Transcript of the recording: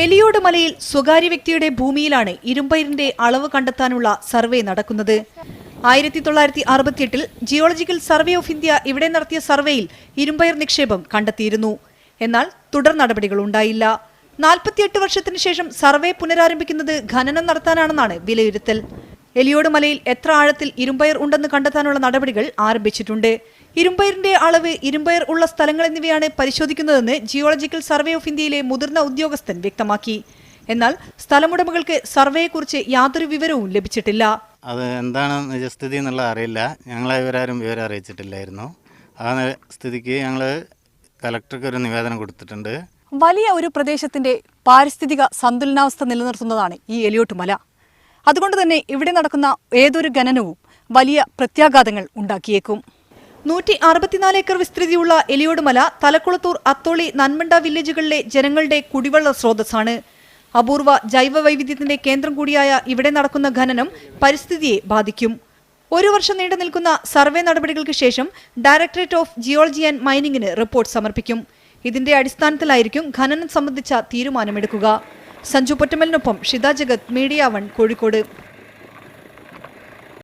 എലിയോട് മലയിൽ സ്വകാര്യ വ്യക്തിയുടെ ഭൂമിയിലാണ് ഇരുമ്പയിരിന്റെ അളവ് കണ്ടെത്താനുള്ള സർവേ നടക്കുന്നത്. 1968 ജിയോളജിക്കൽ സർവേ ഓഫ് ഇന്ത്യ ഇവിടെ നടത്തിയ സർവേയിൽ ഇരുമ്പയർ നിക്ഷേപം കണ്ടെത്തിയിരുന്നു. എന്നാൽ തുടർ നടപടികൾ ഉണ്ടായില്ല. 48 വർഷത്തിനു ശേഷം സർവേ പുനരാരംഭിക്കുന്നത് ഖനനം നടത്താനാണെന്നാണ് വിലയിരുത്തൽ. എലിയോട് മലയിൽ എത്ര ആഴത്തിൽ ഇരുമ്പയർ ഉണ്ടെന്ന് കണ്ടെത്താനുള്ള നടപടികൾ ആരംഭിച്ചിട്ടുണ്ട്. ഇരുമ്പയറിന്റെ അളവ്, ഇരുമ്പയർ ഉള്ള സ്ഥലങ്ങൾ എന്നിവയാണ് പരിശോധിക്കുന്നതെന്ന് ജിയോളജിക്കൽ സർവേ ഓഫ് ഇന്ത്യയിലെ മുതിർന്ന ഉദ്യോഗസ്ഥൻ വ്യക്തമാക്കി. എന്നാൽ സ്ഥലമുടമകൾക്ക് സർവേയെക്കുറിച്ച് യാതൊരു വിവരവും ലഭിച്ചിട്ടില്ല. അത് എന്താണ് നിജസ്ഥിതി എന്നുള്ളത് അറിയില്ല. ഞങ്ങളെ ഇവരാരും വിവരം അറിയിച്ചിട്ടില്ലായിരുന്നു. ആ സ്ഥിതിക്ക് ഞങ്ങൾ കലക്ടർക്ക് ഒരു നിവേദനം കൊടുത്തിട്ടുണ്ട്. വലിയ ഒരു പ്രദേശത്തിന്റെ പാരിസ്ഥിതിക സന്തുലനാവസ്ഥ നിലനിർത്തുന്നതാണ് ഈ എലിയോട്ട് മല. അതുകൊണ്ട് തന്നെ ഇവിടെ നടക്കുന്ന ഏതൊരു ഖനനവും വലിയ പ്രത്യാഘാതങ്ങൾ ഉണ്ടാക്കിയേക്കും. 164 ഏക്കർ വിസ്തൃതിയുള്ള എലിയോട് മല തലക്കുളത്തൂർ, അത്തോളി, നന്മണ്ട വില്ലേജുകളിലെ ജനങ്ങളുടെ കുടിവെള്ള സ്രോതസ്സാണ്. അപൂർവ ജൈവ വൈവിധ്യത്തിന്റെ കേന്ദ്രം കൂടിയായ ഇവിടെ നടക്കുന്ന ഖനനം പരിസ്ഥിതിയെ ബാധിക്കും. 1 വർഷം നീണ്ടു നിൽക്കുന്ന സർവേ നടപടികൾക്ക് ശേഷം ഡയറക്ടറേറ്റ് ഓഫ് ജിയോളജി ആൻഡ് മൈനിങ്ങിന് റിപ്പോർട്ട് സമർപ്പിക്കും. ഇതിന്റെ അടിസ്ഥാനത്തിലായിരിക്കും ഖനനം സംബന്ധിച്ച തീരുമാനമെടുക്കുക. സഞ്ജു പൊറ്റമലിനൊപ്പം ഷിത ജഗത്, മീഡിയ 1, കോഴിക്കോട്.